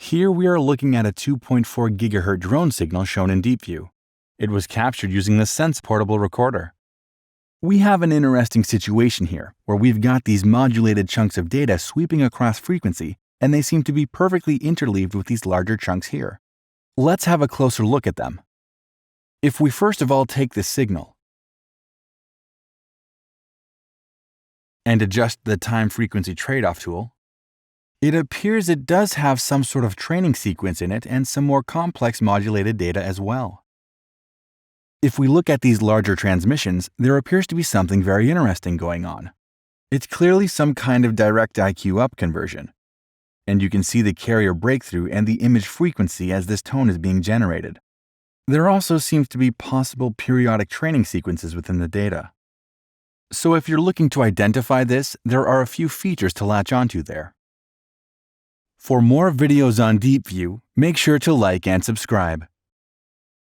Here we are looking at a 2.4 GHz drone signal shown in DeepView. It was captured using the Sense portable recorder. We have an interesting situation here, where we've got these modulated chunks of data sweeping across frequency, and they seem to be perfectly interleaved with these larger chunks here. Let's have a closer look at them. If we first of all take this signal and adjust the time-frequency trade-off tool, it appears it does have some sort of training sequence in it and some more complex modulated data as well. If we look at these larger transmissions, there appears to be something very interesting going on. It's clearly some kind of direct IQ up conversion, and you can see the carrier breakthrough and the image frequency as this tone is being generated. There also seems to be possible periodic training sequences within the data. So if you're looking to identify this, there are a few features to latch onto there. For more videos on DeepView, make sure to like and subscribe.